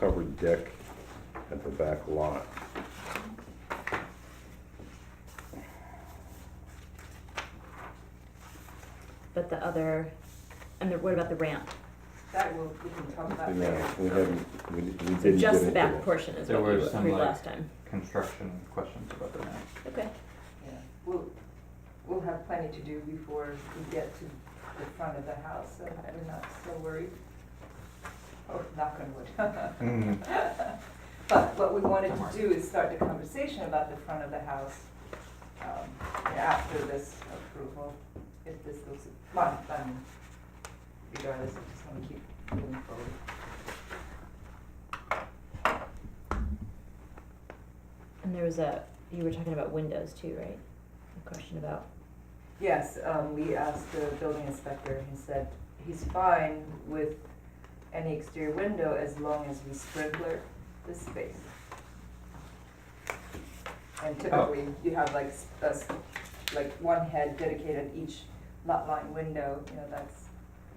covered deck at the back lot. But the other, what about the ramp? That we can talk about later. Yeah, we didn't So get into just the that. back portion is There what you were some, approved like- last time. Construction questions about the ramp. Okay. Yeah, we'll have plenty to do before we get to the front of the house, so we're not so worried. Oh, knock on wood. But what we wanted to do is start the conversation about the front of the house, after this approval, if this looks, fine, regardless, I just wanna keep moving forward. And there was you were talking about windows too, right? A question about, Yes, we asked the building inspector, he said he's fine with any exterior window as long as we sprinkler the space. And typically, you have like one head dedicated each lot line window, that's,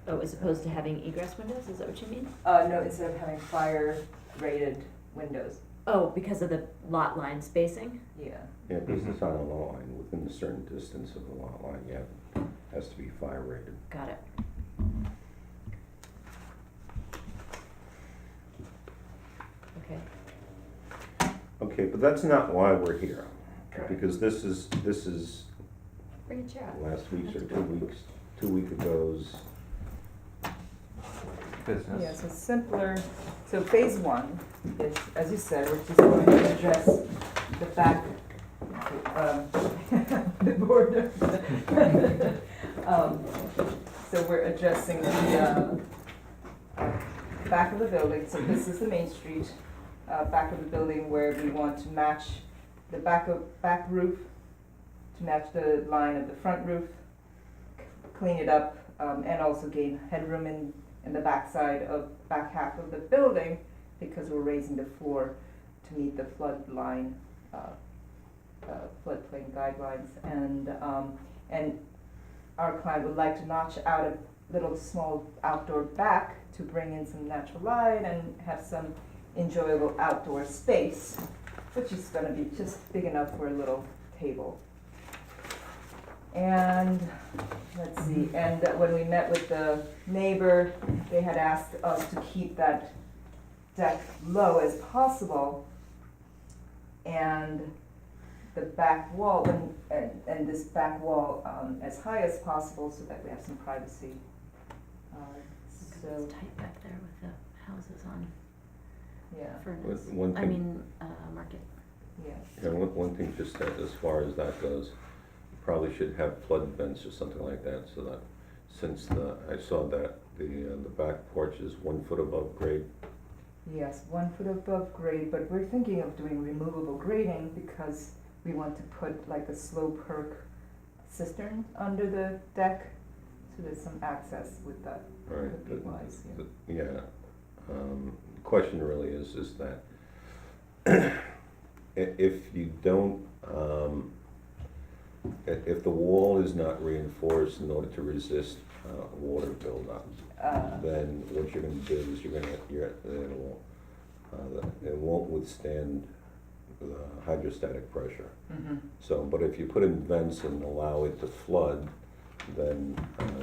as opposed to having egress windows, is that what you mean? no, instead of having fire rated windows, Oh, because of the lot line spacing? yeah. Yeah, because it's on a lot line, within a certain distance of the lot line, yeah, has to be fire rated. Got it. Okay. Okay, but that's not why we're here, Correct. because this is Bring a chair out. last week's or That's 2 week ago's. Business. Yeah, so simpler, so phase one is, as you said, we're just going to address the back, the border. So we're addressing the, back of the building, so this is the Main Street, back of the building where we want to match the back roof, to match the line of the front roof, clean it up, and also gain headroom in the back half of the building, because we're raising the floor to meet the floodplain guidelines, and our client would like to notch out a little small outdoor back to bring in some natural light and have some enjoyable outdoor space, which is gonna be just big enough for a little table. And, let's see, and when we met with the neighbor, they had asked us to keep that deck low as possible, and the back wall, and this back wall as high as possible, so that we have some privacy. So, It's tight back there with the houses on yeah, Furnace. One I thing, mean, Market. yeah, yeah, one thing just as far as that goes, you probably should have flood vents or something like that, so that since I saw that the back porch is 1 foot above grade. yes, 1 foot above grade, but we're thinking of doing removable grading because we want to put like a slow perk cistern under the deck, so there's some access with that. Right. Would be wise, yeah. Yeah, the question really is that if you don't, if the wall is not reinforced in order to resist water buildup, then what you're gonna do is it won't withstand the hydrostatic pressure. Mhm. So, but if you put in vents and allow it to flood, then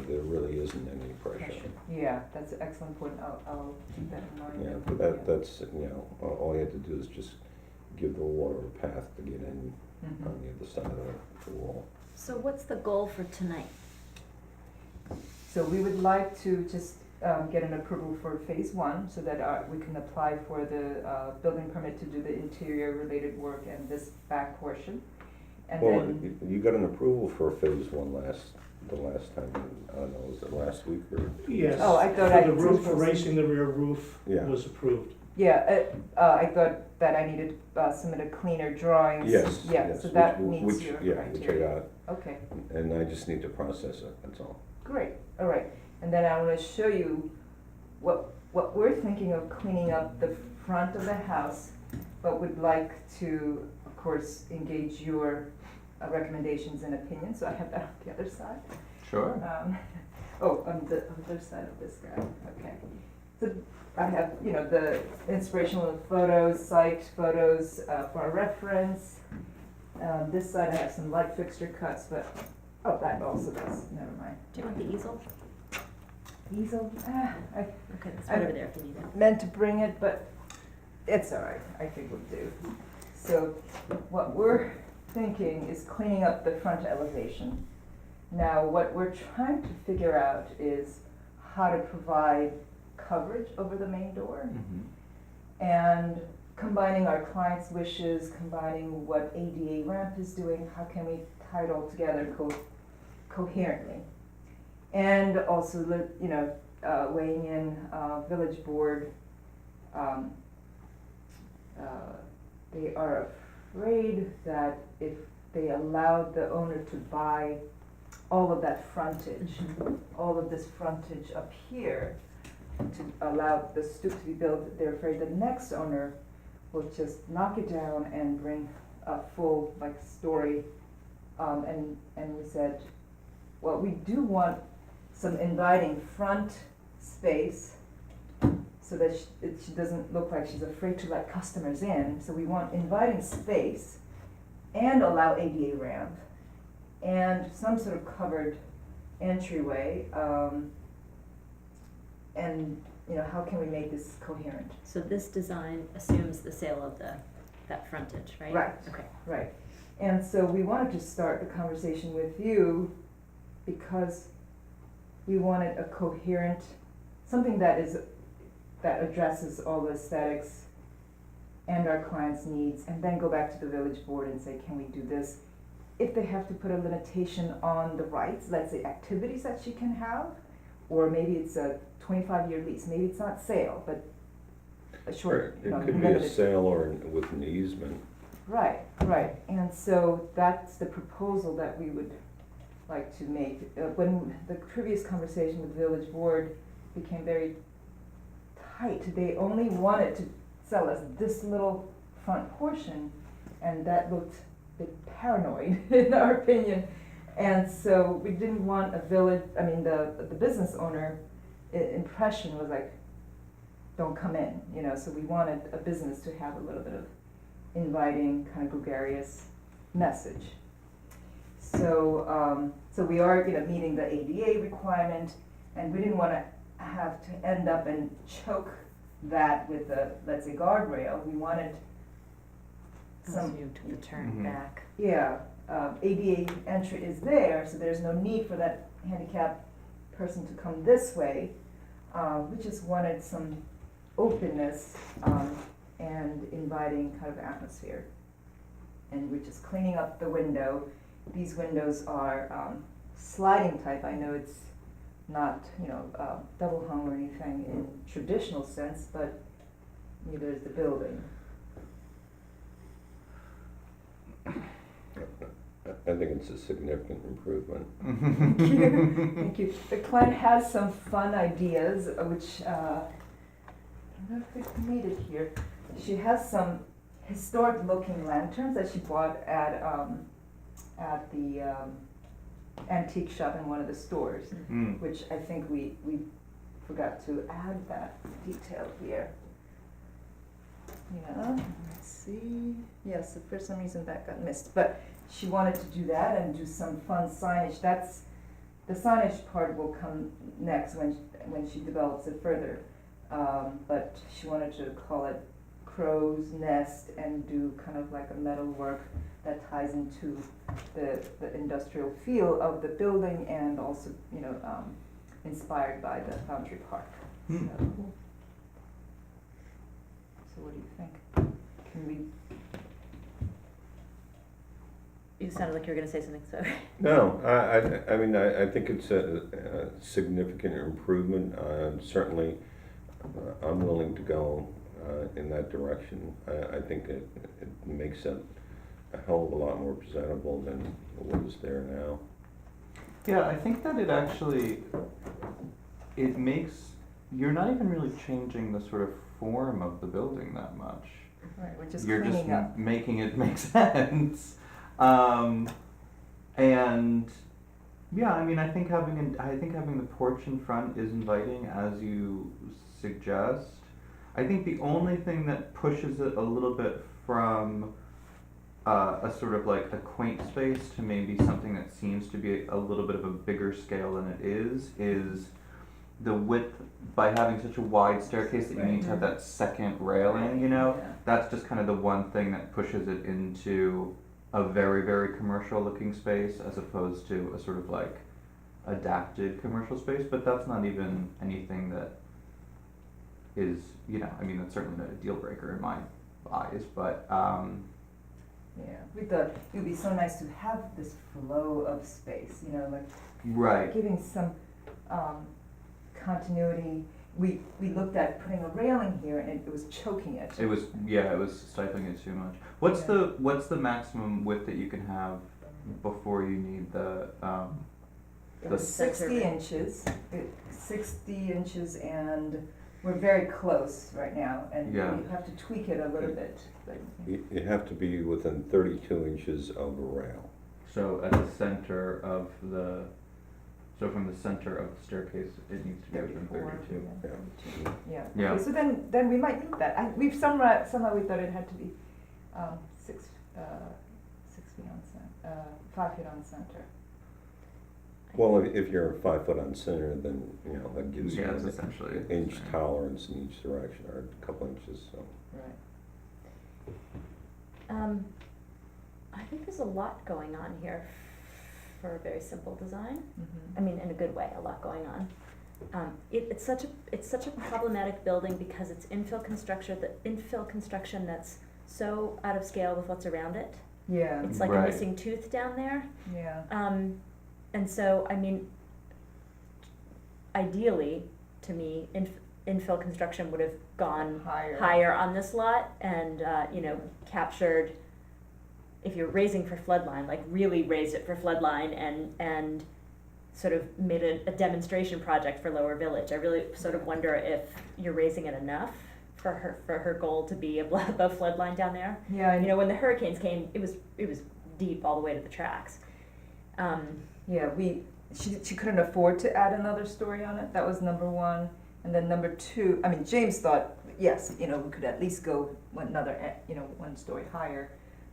there really isn't any pressure. Yeah, that's an excellent point, I'll keep that in mind. Yeah, but that's, all you have to do is just give the water a path to get in Mhm. on the other side of the wall. So what's the goal for tonight? So we would like to just get an approval for phase one, so that we can apply for the building permit to do the interior related work and this back portion. And Well, then, you got an approval for phase one the last time, I don't know, was it last week or? Yes, Oh, I thought I for the roof, for supposed to- raising the rear roof Yeah. was approved. yeah, I thought that I needed submit a cleaner drawings. Yes, Yeah, yes, so that which- meets which- your Yeah, which I criteria. got, Okay, and I just need to process it, that's all. great, all right. And then I wanna show you what we're thinking of cleaning up the front of the house, but would like to, of course, engage your recommendations and opinions, so I have that on the other side. Sure. On the other side of this guy, okay. I have, you know, the inspirational photos, site photos for our reference. This side I have some light fixture cuts, but, oh, that also does, never mind. Do you want the easel? Easel, I Okay, it's I- right over there if you need it. meant to bring it, but it's all right, I think we'll do. So what we're thinking is cleaning up the front elevation. Now, what we're trying to figure out is how to provide coverage over the main door and combining our client's wishes, combining what ADA ramp is doing, how can we tie it all together coherently? And also, you know, weighing in village board, they are afraid that if they allowed the owner to buy all of that frontage, all of this frontage up here, to allow the stoop to be built, they're afraid the next owner will just knock it down and bring a full, like, story. And we said, well, we do want some inviting front space so that she doesn't look like she's afraid to let customers in. So we want inviting space and allow ADA ramp and some sort of covered entryway. And, you know, how can we make this coherent? So this design assumes the sale of that frontage, right? Right. Okay. Right. And so we wanted to start the conversation with you because we wanted a coherent, something that addresses all the aesthetics and our clients' needs, and then go back to the village board and say, can we do this? If they have to put a limitation on the rights, let's say activities that she can have, or maybe it's a 25-year lease, maybe it's not sale, but a short, you know, It could be a limited. sale or with an easement. Right, right, and so that's the proposal that we would like to make. When the previous conversation with the village board became very tight, they only wanted to sell us this little front portion, and that looked a bit paranoid, in our opinion. And so we didn't want a village, I mean, the business owner impression was like, don't come in, you know, so we wanted a business to have a little bit of inviting, kind of gregarious message. So, so we are, you know, meeting the ADA requirement, and we didn't want to have to end up and choke that with a, let's say, guardrail. We wanted So some, you took the turn Mhm. back. yeah, ADA entry is there, so there's no need for that handicapped person to come this way. We just wanted some openness and inviting kind of atmosphere. And we're just cleaning up the window. These windows are sliding type. I know it's not, you know, double hung or anything in traditional sense, but neither is the building. I think it's a significant improvement. Thank you. Thank you. The client has some fun ideas, which I don't know if we made it here. She has some historic-looking lanterns that she bought at the antique shop in one of the stores, Mm. which I think we forgot to add that detail here. Yeah, let's see. Yes, for some reason that got missed, but she wanted to do that and do some fun signage. That's, the signage part will come next when she develops it further. But she wanted to call it Crow's Nest and do kind of like a metal work that ties into the industrial feel of the building and also, you know, inspired by the Foundry Park. Hmm. So what do you think? Can we? You sounded like you were gonna say something, so. No, I mean, I think it's a significant improvement. Certainly, I'm willing to go in that direction. I think it makes it a hell of a lot more presentable than what is there now. Yeah, I think that it actually, it makes, you're not even really changing the sort of form of the building that much. Right, we're just You're just cleaning up. making it make sense. And Yeah, I mean, I think having the porch in front is inviting, as you suggest. I think the only thing that pushes it a little bit from a sort of like a quaint space to maybe something that seems to be a little bit of a bigger scale than it is the width, by having such a wide staircase that you need to have that second railing, you know? Yeah. That's just kind of the one thing that pushes it into a very, very commercial looking space as opposed to a sort of like adapted commercial space, but that's not even anything that is, you know, I mean, that's certainly not a deal breaker in my eyes, but, Yeah, we thought it would be so nice to have this flow of space, you know, like right, giving some continuity. We looked at putting a railing here and it was choking it. it was stifling it too much. Yeah. What's the maximum width that you can have before you need the, It was Center 60 rail. inches, 60 inches, and we're very close right now, and Yeah. we have to tweak it a little bit. But You have to be within 32 inches of a rail. so at the center of the, so from the center of the staircase, it needs to be within 32. Yeah. Yeah. 32, yeah. Yeah. Okay, so then we might need that. We've somehow we thought it had to be 6 feet on center, 5 feet on center. Well, if you're 5 foot on center, then, you know, that gives you Yeah, it's an essentially. inch right. tolerance in each direction, or a couple inches, so. Right. I think there's a lot going on here for a very simple design. Mm-hmm. I mean, in a good way, a lot going on. It's such a problematic building because it's infill construction that's so out of scale with what's around it. Yeah. It's like a Right. missing tooth down there. Yeah. And so, I mean, ideally, to me, infill construction would have gone higher on this lot and, you know, captured, if you're raising for floodline, like really raised it for floodline and sort of made a demonstration project for Lower Village. I really sort of wonder if you're raising it enough for her goal to be above floodline down there. Yeah. You know, when the hurricanes came, it was deep all the way to the tracks. Yeah, she couldn't afford to add another story on it. That was number one. And then number two, I mean, James thought, yes, you know, we could at least go one story higher,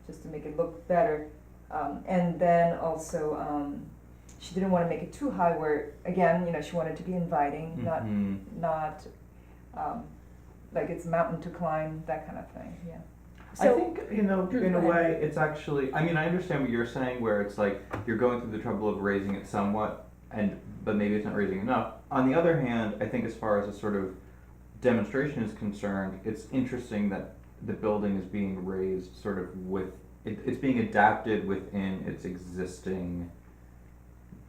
just to make it look better. And then also, she didn't want to make it too high where, again, you know, she wanted to be inviting, not like it's a mountain to climb, that kind of thing, yeah. I So, think, you know, in Go a ahead. way, it's actually, I mean, I understand what you're saying, where it's like, you're going through the trouble of raising it somewhat, but maybe it's not raising enough. On the other hand, I think as far as a sort of demonstration is concerned, it's interesting that the building is being raised sort of it's being adapted within its existing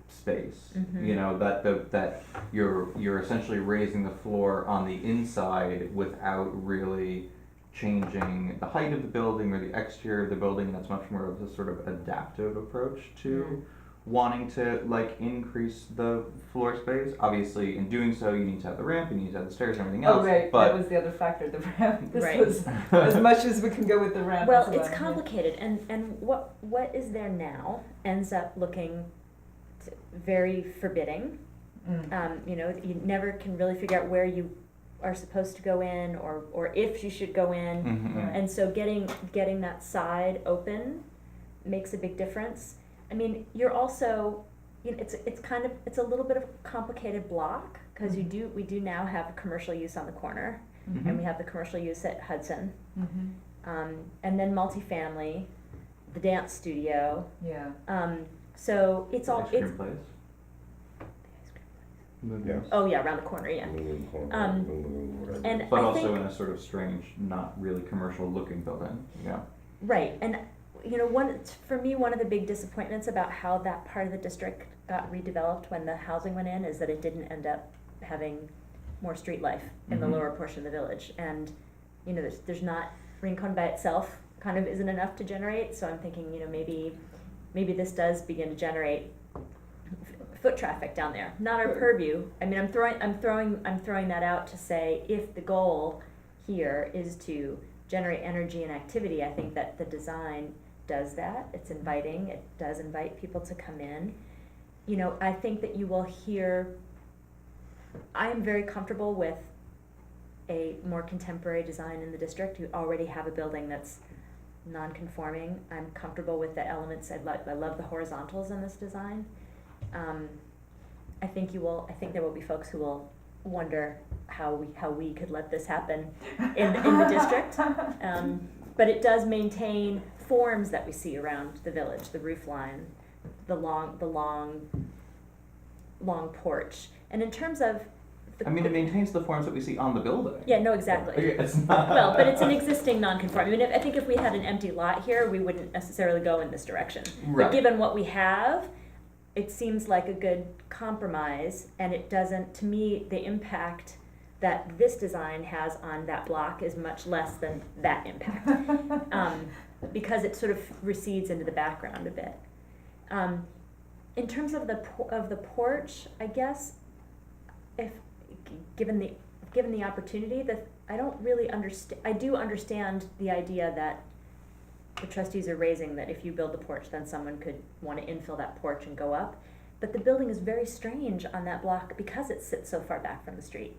space. Mhm. You know, that you're essentially raising the floor on the inside without really changing the height of the building or the exterior of the building. That's much more of a sort of adaptive approach to wanting to like increase the floor space. Obviously, in doing so, you need to have the ramp, you need to have the stairs, and everything else. Oh, right, But that was the other factor, the ramp. This Right. was as much as we can go with the ramp. well, as it's yeah. complicated, and what is there now ends up looking very forbidding. Mm. You know, you never can really figure out where you are supposed to go in or if you should go in. Mhm. And so getting that side open makes a big difference. I mean, you're also, you know, it's a little bit of a complicated block because Mhm. we do now have commercial use on the corner Mhm. and we have the commercial use at Hudson, Mhm. and then multifamily, the dance studio. Yeah. So it's all Ice cream it's. place. Yeah. Oh yeah, around the corner, yeah. Moving corner, Um, whatever. and But I also think- in a sort of strange, not really commercial looking building. Yeah. Right, and you know, for me, one of the big disappointments about how that part of the district got redeveloped when the housing went in is that it didn't end up having more street life in the Mhm. lower portion of the village. And you know, there's not, Rincon by itself kind of isn't enough to generate. So I'm thinking, you know, maybe this does begin to generate foot traffic down there. Not our Good. purview. I mean, I'm throwing that out to say if the goal here is to generate energy and activity, I think that the design does that. It's inviting. It does invite people to come in. you know, I think that you will hear, I am very comfortable with a more contemporary design in the district. You already have a building that's non-conforming. I'm comfortable with the elements. I love the horizontals in this design. I think there will be folks who will wonder how we could let this happen in the district. But it does maintain forms that we see around the village, the roof line, the long porch. And in terms of I mean, it maintains the forms that we see on the building. yeah, no, exactly. It's not. Well, but it's an existing non-conforming. I mean, I think if we had an empty lot here, we wouldn't necessarily go in this direction. Right. But given what we have, it seems like a good compromise, and it doesn't, to me, the impact that this design has on that block is much less than that impact. Because it sort of recedes into the background a bit. In terms of the porch, I guess, if given the opportunity, that I don't really understand. I do understand the idea that the trustees are raising that if you build the porch, then someone could want to infill that porch and go up. But the building is very strange on that block because it sits so far back from the street.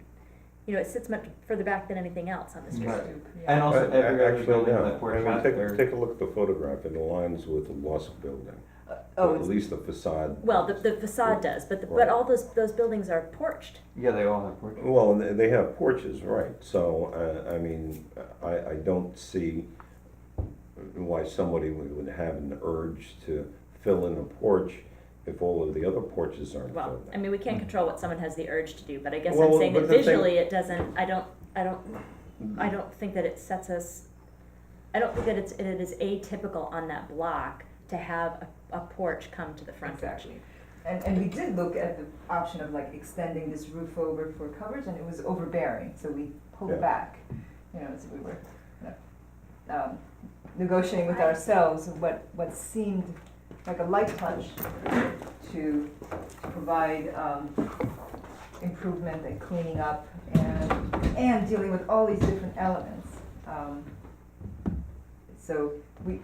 You know, it sits much further back than anything else on the street. Right. Yeah. And also every other Actually, building no. that porch I mean, has their- take a look at the photograph, it aligns with the Lusk building. Oh, At it's, least the facade. Well, the facade does, but Right. all those buildings are porched. Yeah, they all have porches. Well, they have porches, right, so, I mean, I don't see why somebody would have an urge to fill in a porch if all of the other porches aren't Well, filled I in. mean, we can't control what someone has the urge to do, but I guess Well, I'm saying but that the thing- visually it doesn't, I don't think that it sets us, I don't think that it is atypical on that block to have a porch come to the front. exactly. And we did look at the option of like extending this roof over for coverage, and it was overbearing, so we pulled Yeah. back. You know, so we were, negotiating with ourselves what seemed like a light touch to provide, improvement and cleaning up and dealing with all these different elements. So we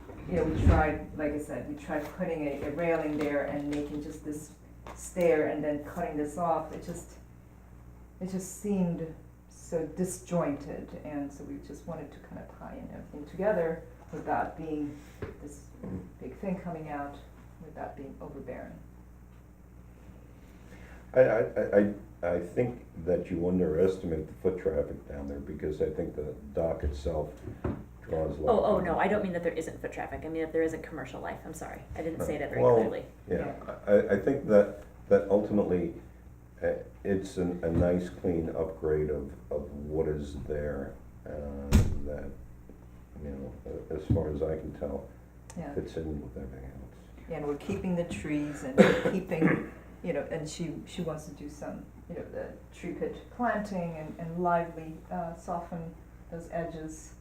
tried, like I said, we tried putting a railing there and making just this stair and then cutting this off. It just seemed so disjointed, and so we just wanted to kind of tie in everything together without being this big thing coming out, without being overbearing. I think that you underestimate the foot traffic down there, because I think the dock itself draws. Oh, no, I don't mean that there isn't foot traffic, I mean that there isn't commercial life, I'm sorry, I didn't say that very Well, clearly. Yeah, I think that ultimately, it's a nice clean upgrade of what is there, that, you know, as far as I can tell, Yeah. fits in with everything else. And we're keeping the trees and keeping, you know, and she wants to do some, you know, the tree pit planting and lively, soften those edges.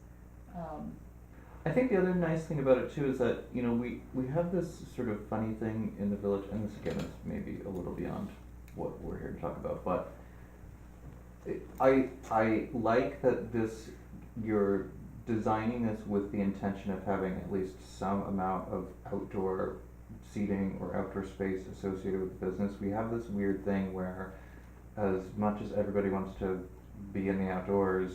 I think the other nice thing about it too is that, you know, we have this sort of funny thing in the village, and this again is maybe a little beyond what we're here to talk about, but I like that you're designing this with the intention of having at least some amount of outdoor seating or outdoor space associated with the business. We have this weird thing where, as much as everybody wants to be in the outdoors,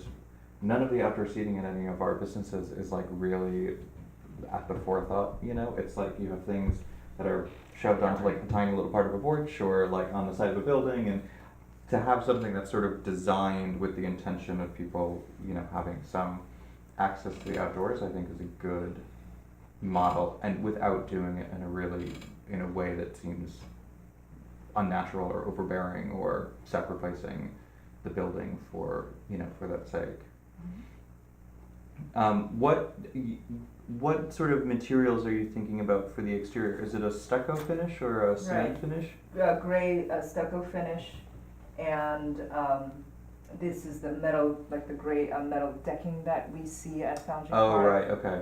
none of the outdoor seating in any of our businesses is like really at the forethought, you know? It's like you have things that are shoved onto like a tiny little part of a porch or like on the side of a building, and to have something that's sort of designed with the intention of people, you know, having some access to the outdoors, I think is a good model, and without doing it in a way that seems unnatural or overbearing or sacrificing the building for that sake. What sort of materials are you thinking about for the exterior? Is it a stucco finish or a sand Right. finish? Gray stucco finish, and this is the metal, like the gray metal decking that we see at Foundry Oh, Park. right, okay.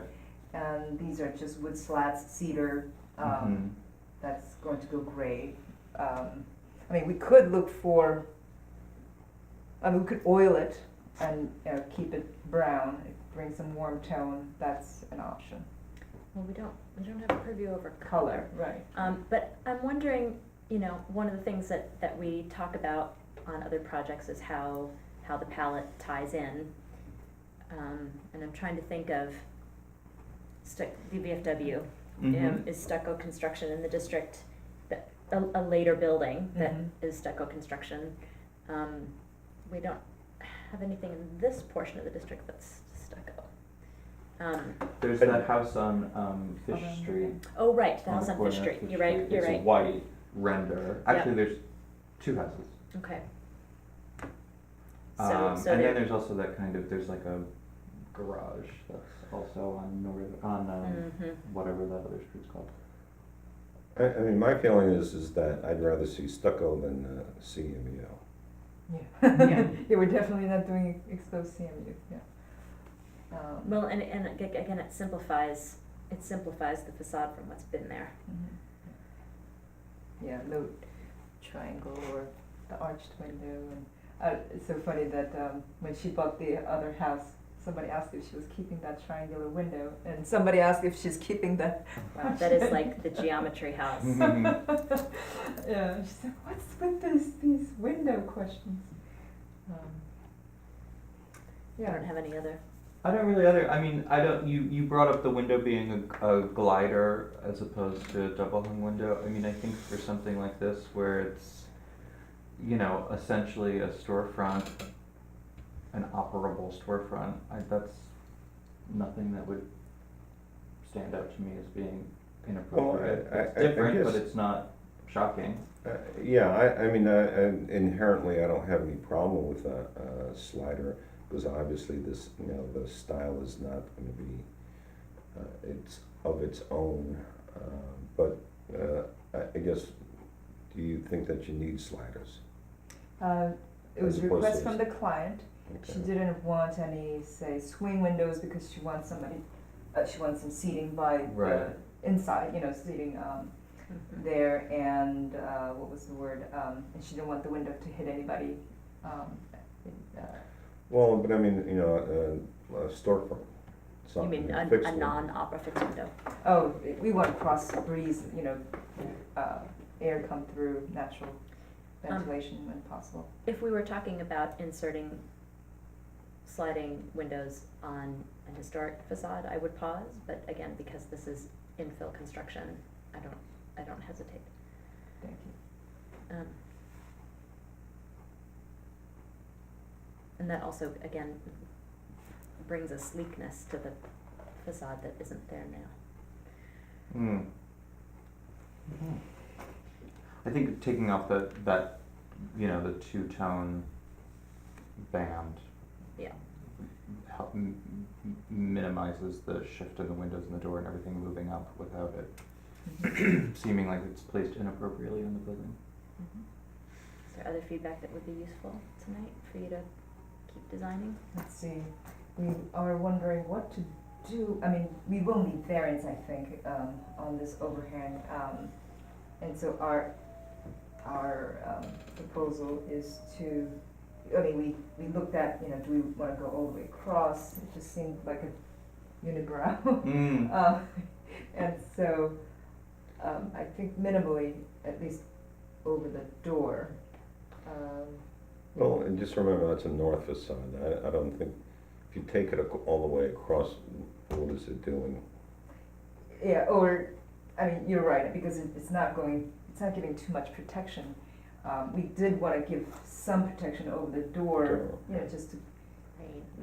And these are just wood slats, cedar, Mhm. that's going to go gray. I mean, we could look for, we could oil it and keep it brown, bring some warm tone, that's an option. Well, we don't have a purview over color. Right. But I'm wondering, you know, one of the things that we talk about on other projects is how the palette ties in. And I'm trying to think of the VFW, Mhm. is stucco construction in the district, a later building that Mhm. is stucco construction. We don't have anything in this portion of the district that's stucco. There's that house on Fish Street. Oh, right, the on house the on Fish corner of Street, you're right, you're It's right, a white render. Actually, there's two houses. okay. So And then there's also that kind of, there's like a garage that's also on Mhm. whatever that other street's called. I mean, my feeling is that I'd rather see stucco than CMU. Yeah. Yeah, we're definitely not doing exposed CMU, yeah. Well, and again, it simplifies the facade from what's been there. Mhm. Yeah, no triangle or the arched window, and it's so funny that when she bought the other house, somebody asked if she was keeping that triangular window, and somebody asked if she's keeping that. Wow, that is like the geometry house. Yeah, she said, "What's with these window questions?" I don't have any other. I don't really you brought up the window being a glider as opposed to a double hung window. I mean, I think for something like this where it's, you know, essentially a storefront, an operable storefront, that's nothing that would stand out to me as being inappropriate. Well, I It's different, but guess- it's not shocking. Yeah, I mean, inherently, I don't have any problem with a slider, because obviously this, you know, the style is not gonna be, it's of its own, but I guess, do you think that you need sliders? It was As a opposed request to- from the client. She Okay. didn't want any, say, swing windows because she wants she wants some seating by Right. inside, you know, seating Mhm. there, and what was the word? And she didn't want the window to hit anybody. Well, but I mean, you know, a storefront, You something, mean a a fixed one. non-opera fixed window? Oh, we want cross breeze, you know, air come through, natural ventilation when possible. If we were talking about inserting sliding windows on an historic facade, I would pause, but again, because this is infill construction, I don't hesitate. Thank you. And that also, again, brings a sleekness to the facade that isn't there now. I think taking off that you know, the two-tone band Yeah. minimizes the shift in the windows and the door and everything moving up without it Mm-hmm. seeming like it's placed inappropriately in the building. Is there other feedback that would be useful tonight for you to keep designing? Let's see, we are wondering what to do, I mean, we will need variance, I think, on this overhang. And so our proposal is to, I mean, we looked at, you know, do we wanna go all the way across? It just seemed like a unibrow. And so, I think minimally, at least over the door. Well, and just remember, that's a north facade. I don't think, if you take it all the way across, what is it doing? Yeah, or, I mean, you're right, because it's not giving too much protection. We did wanna give some protection over the door, Door. you know, just to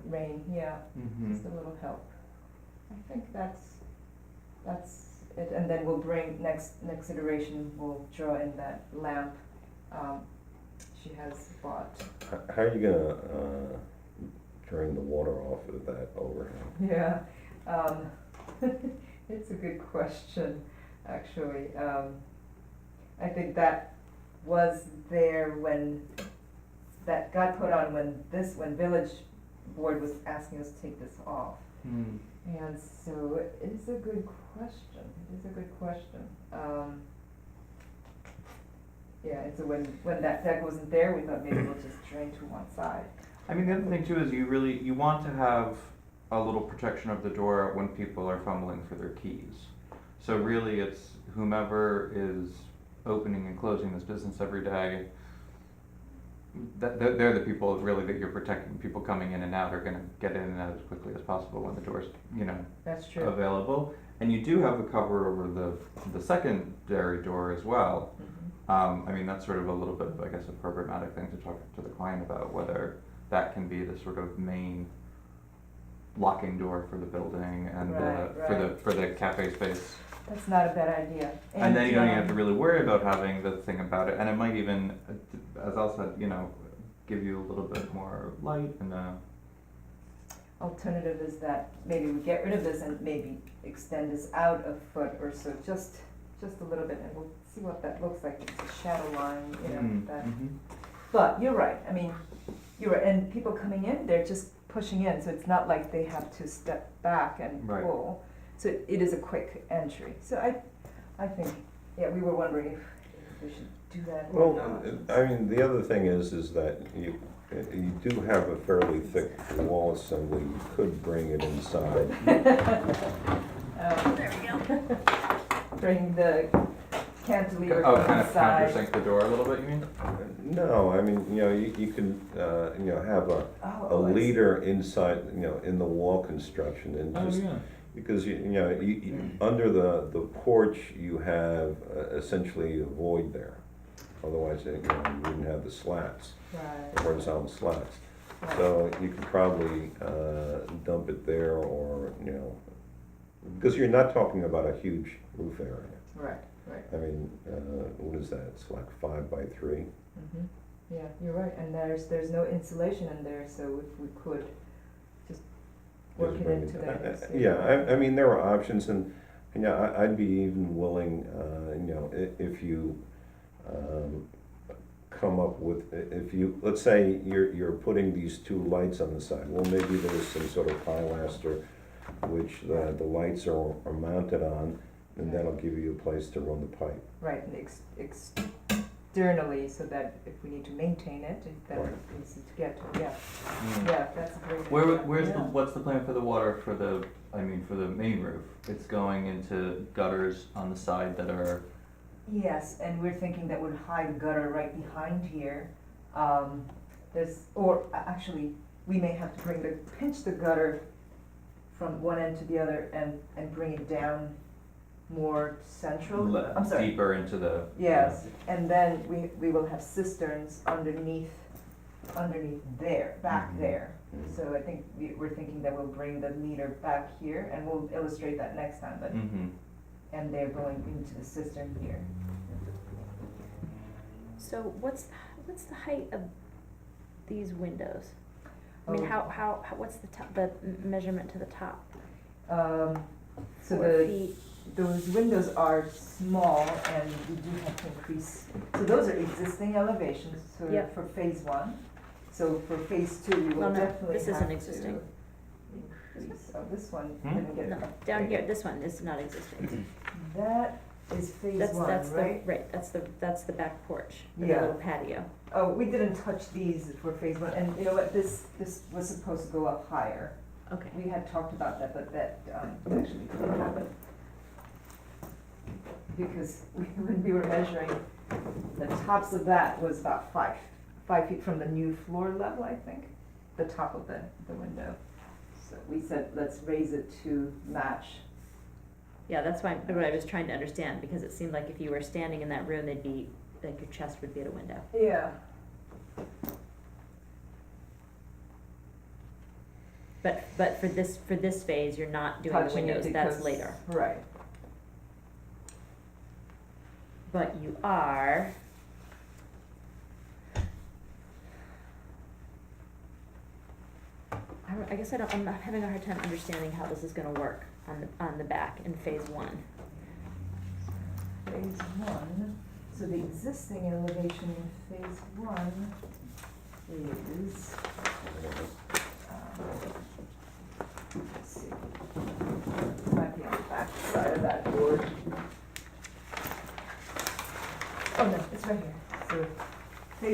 rain, yeah, just a little help. I think that's it, and then we'll bring, next iteration, we'll draw in that lamp, she has bought. How are you gonna drain the water off of that overhang? Yeah, it's a good question, actually. I think that was there when, that got put on when Village Board was asking us to take this off. And so it is a good question, yeah, and so when that deck wasn't there, we thought maybe we'll just drain to one side. I mean, the other thing too is you want to have a little protection of the door when people are fumbling for their keys. So really it's whomever is opening and closing this business every day, they're the people really that you're protecting. People coming in and out are gonna get in and out as quickly as possible when the door's, That's true. available. And you do have the cover over the secondary door as well. Mhm. I mean, that's sort of a little bit of, I guess, a programmatic thing to talk to the client about, whether that can be the sort of main locking door for the building and Right, for the cafe space. That's not a bad idea. And then you don't even have to um, really worry about having the thing about it, and it might even, as Al said, give you a little bit more light and Alternative is that maybe we get rid of this and maybe extend this out a foot or so, just a little bit, and we'll see what that looks like. It's a shadow line, that. But you're right, I mean, you're right, and people coming in, they're just pushing in, so it's not like they have to step back and Right. pull. So it is a quick entry. So I think, yeah, we were wondering if we should do that or Well, not. I mean, the other thing is that you do have a fairly thick wall assembly, you could bring it inside. There we go. Bring the cantilever oh, from kind the of side. countersink the door a little bit, you mean? No, I mean, you can, have a Oh, I see. leader inside, in the wall construction and just, yeah. because under the porch, you have essentially a void there. Otherwise, you wouldn't have the slats, the Right, horizontal slats. right. So you could probably dump it there or, because you're not talking about a huge roof area. Right, right. I mean, what is that? It's like 5 by 3. Mm-hmm. Yeah, you're right, and there's no insulation in there, so if we could just work Just it bring into it- that. Yeah, I mean, there are options and, I'd be even willing, if you come up with, if you, let's say you're putting these 2 lights on the side, well, maybe there's some sort of pilaster which the lights are mounted on, and that'll give you a place to run the pipe. Right, and externally, so that if we need to maintain it, then Right. it's easy to get to, yeah. Yeah, that's a great idea. Where's Yeah. what's the plan for the water for the main roof? It's going into gutters on the side that are, Yes, and we're thinking that would hide the gutter right behind here. Actually, we may have to pinch the gutter from one end to the other and bring it down more central. I'm sorry. deeper into the. Yes, and then we will have cisterns underneath there, back Mhm. there. Mhm. So I think we're thinking that we'll bring the meter back here, and we'll illustrate that next time, but, Mm-hmm. and they're going into the cistern here. So what's the height of these windows? I mean, Oh. how what's the measurement to the top? So 4 feet. those windows are small, and we do have to increase, so those are existing elevations, so Yep. for phase 1. So for phase 2, we will Well, no, definitely this have isn't to existing. increase. Oh, this one Hmm? didn't get. No, down here, this one is not existing. That is phase That's 1, right? that's the back porch, the Yeah. little patio. Oh, we didn't touch these for phase 1, and you know what, this was supposed to go up higher. Okay. We had talked about that, but that actually didn't happen. Because when we were measuring, the tops of that was about 5 feet from the new floor level, I think, the top of the window. So we said, let's raise it to match. Yeah, that's fine, what I was trying to understand, because it seemed like if you were standing in that room, they'd be, like your chest would be at a window. Yeah. But for this phase, you're not doing the Touching it windows, that's because- later. Right. But you are. I guess I'm not having a hard time understanding how this is gonna work on the back in phase 1. Phase 1, so the existing elevation in phase 1 is, let's see, might be on the back side of that board. Oh, no, it's right here. So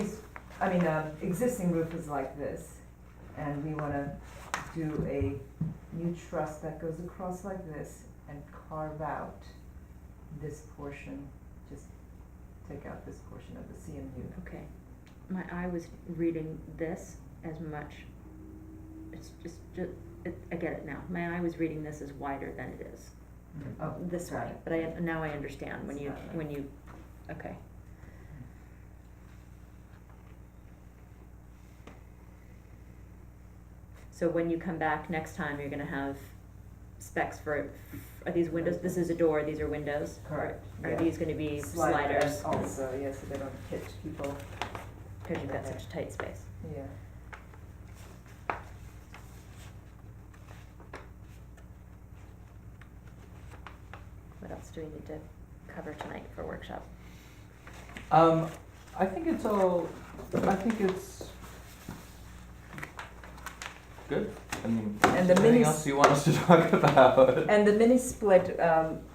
existing roof is like this, and we wanna do a new truss that goes across like this and carve out this portion, just take out this portion of the CMU. Okay, my eye was reading this as much, it's just, I get it now. My eye was reading this as wider than it is, Oh, this got way, it. but now I understand Got it. when you, okay. So when you come back next time, you're gonna have specs for, are these windows, this is a door, these are windows? Correct, Are yeah. these gonna be sliders? Also, yeah, so they don't hit people, Cause you've got such a tight space. yeah. What else do we need to cover tonight for workshop? I think it's all, I think it's good. I mean, And the anything minis- else you want us to talk about? And the mini split,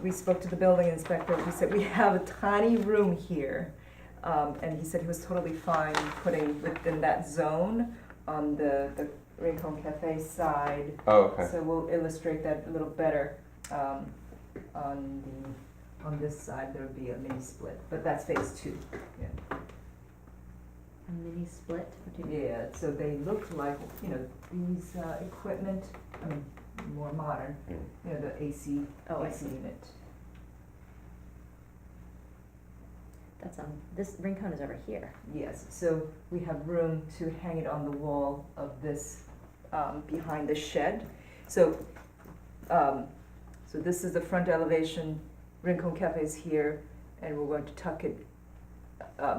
we spoke to the building inspector, who said we have a tiny room here. And he said he was totally fine putting within that zone on the Rincon Cafe side. Oh, okay. So we'll illustrate that a little better. On this side, there would be a mini split, but that's phase two. Yeah. A mini split? What do you mean? Yeah, so they look like, these equipment, more modern, the AC, Oh, I AC see. unit. That's this Rincon is over here. Yes, so we have room to hang it on the wall of this, behind the shed. So this is the front elevation, Rincon Cafe is here, and we're going to tuck it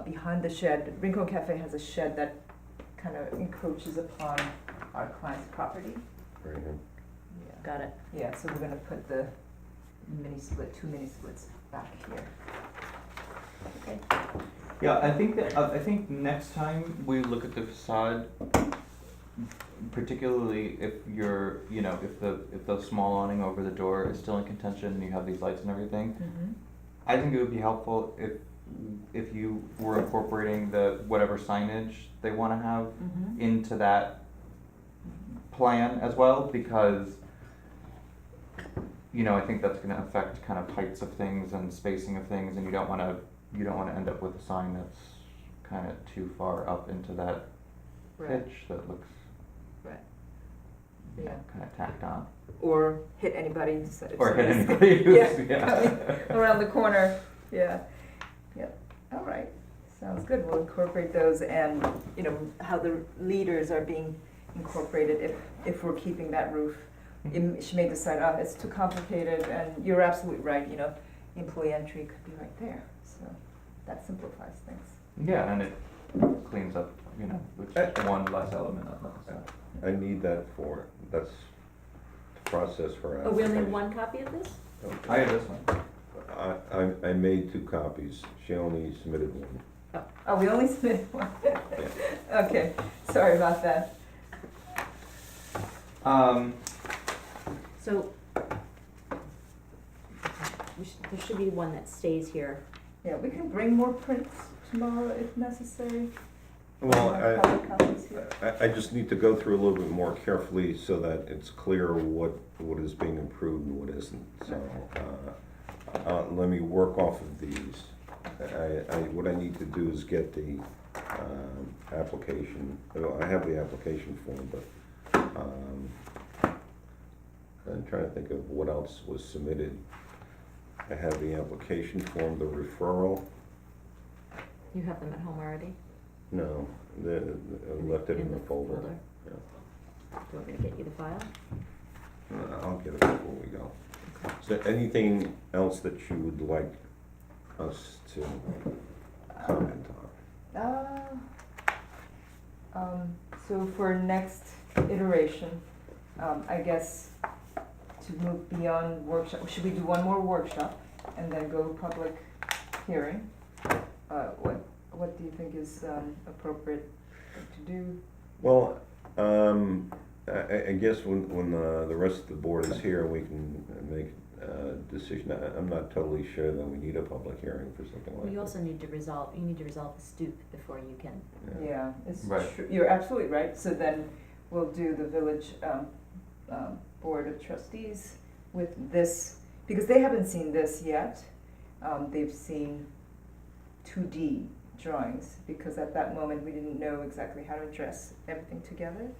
behind the shed. Rincon Cafe has a shed that kind of encroaches upon our client's property. Right here. Yeah. Got it. Yeah, so we're gonna put the two mini splits back here. Okay. Yeah, I think next time we look at the facade, particularly if you're, if the small awning over the door is still in contention and you have these lights and everything, Mm-hmm. I think it would be helpful if you were incorporating the whatever signage they want to have Mm-hmm. into that plan as well, because I think that's going to affect kind of heights of things and spacing of things, and you don't want to end up with a sign that's kind of too far up into that Right, pitch that looks right. Yeah. kind of tacked on, Or hit anybody. or hit anybody who's Yeah. Around the corner, yeah. Yep, all right, sounds good. We'll incorporate those and, how the leaders are being incorporated if we're keeping that roof. She may decide, it's too complicated, and you're absolutely right, employee entry could be right there, so that simplifies things. Yeah, and it cleans up, it's just one less element of that. So. I need that that's the process for. Oh, we only have application. one copy of this? I have this one. I made 2 copies, she only submitted 1. Oh, we only submitted one. Okay, sorry about that. So, there should be one that stays here. Yeah, we can bring more prints tomorrow if necessary. Well, More color copies here. I just need to go through a little bit more carefully so that it's clear what is being approved and what isn't. So, let me work off of these. What I need to do is get the application. I have the application form, but I'm trying to think of what else was submitted. I have the application form, the referral. You have them at home already? No, I left it in the folder. Yeah. Do you want me to get you the file? I'll get it before we go. Is there anything else that you would like us to comment on? So for next iteration, I guess to move beyond workshop, should we do one more workshop and then go public hearing? What do you think is appropriate to do? Well, I guess when the rest of the board is here, we can make a decision. I'm not totally sure that we need a public hearing for something like that. Well, you also need to resolve the stoop before you can. Yeah, it's Right. true, you're absolutely right, so then we'll do the village, board of trustees with this, because they haven't seen this yet. They've seen 2D drawings, because at that moment, we didn't know exactly how to address everything together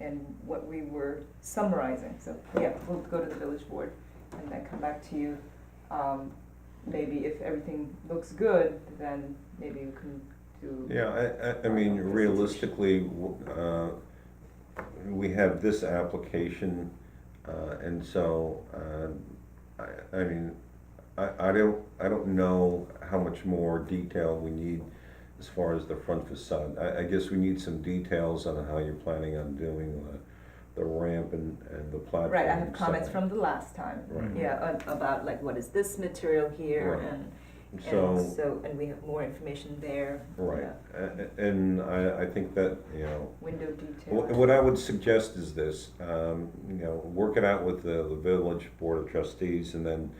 and what we were summarizing. So, yeah, we'll go to the village board and then come back to you. Maybe if everything looks good, then maybe we can do. Yeah, I mean, realistically, we have this application, and so, I mean, I don't know how much more detail we need as far as the front facade. I guess we need some details on how you're planning on doing the ramp and the platform. Right, I have comments side. from the last time. Right. Yeah, about like what is this material here Right. and So, and we have more information there. right, Yeah. and I think that, you know, Window detail. what I would suggest is this, you know, work it out with the village board of trustees and then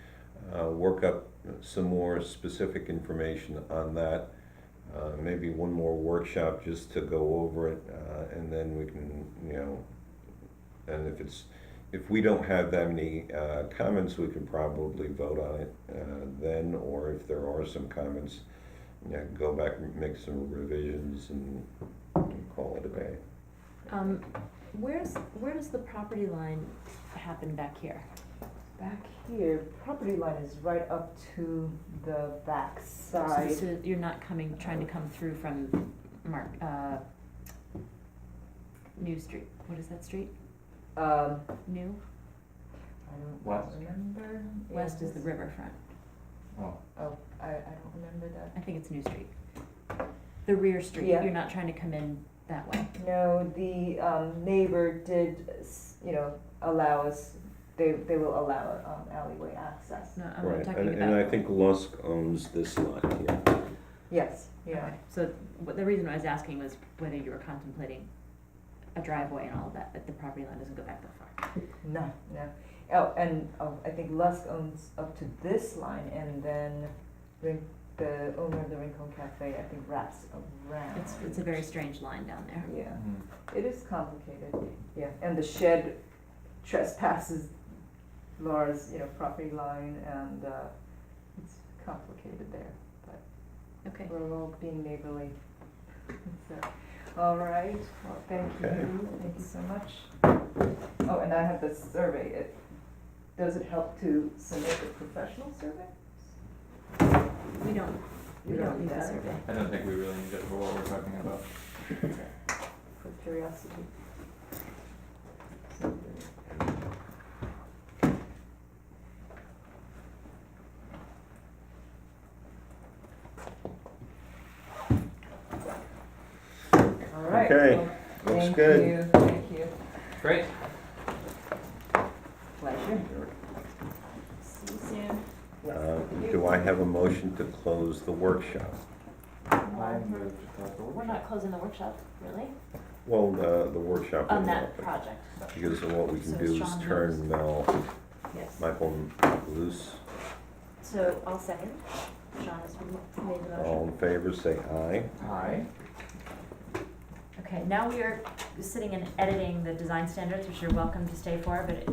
work up some more specific information on that. Maybe one more workshop just to go over it, and then we can, you know, and if we don't have that many comments, we can probably vote on it then, or if there are some comments, you know, go back and make some revisions and call it a day. Where does the property line happen back here? Back here, property line is right up to the back So side. this is, you're not trying to come through from New Street. What is that street? New? I don't West. remember. Yeah, West is the this- riverfront. Oh. Oh, I don't remember that. I think it's New Street. The rear street, Yeah. you're not trying to come in that way. No, the neighbor did, allow us, they will allow alleyway access. No, I'm Right, talking about. and I think Lusk owns this lot here. Yes, yeah. Okay, so the reason I was asking was whether you were contemplating a driveway and all of that, but the property line doesn't go back that far. No, no. Oh, and I think Lusk owns up to this line, and then the owner of the Rincon Cafe, I think, wraps around. It's a very strange line down there. Yeah, it is complicated, yeah, and the shed trespasses Laura's, property line, and it's complicated there, but Okay. we're all being neighborly. So, all right, well, thank Okay. you so much. Oh, and I have the survey, does it help to submit a professional survey? We don't need the that? survey. I don't think we really need it for what we're talking about. For curiosity. All right. Okay, well, looks good. Thank you. Great. Pleasure. See you soon. Do I have a motion to close the workshop? I moved to close the We're workshop. not closing the workshop, really, Well, the workshop. on will that open, project. Because of what we can So do is Sean turn Mel, Yes. Michael loose. So I'll second. Sean has made the All motion. in favor, say aye. Aye. Okay, now we are sitting and editing the design standards, which you're welcome to stay for, but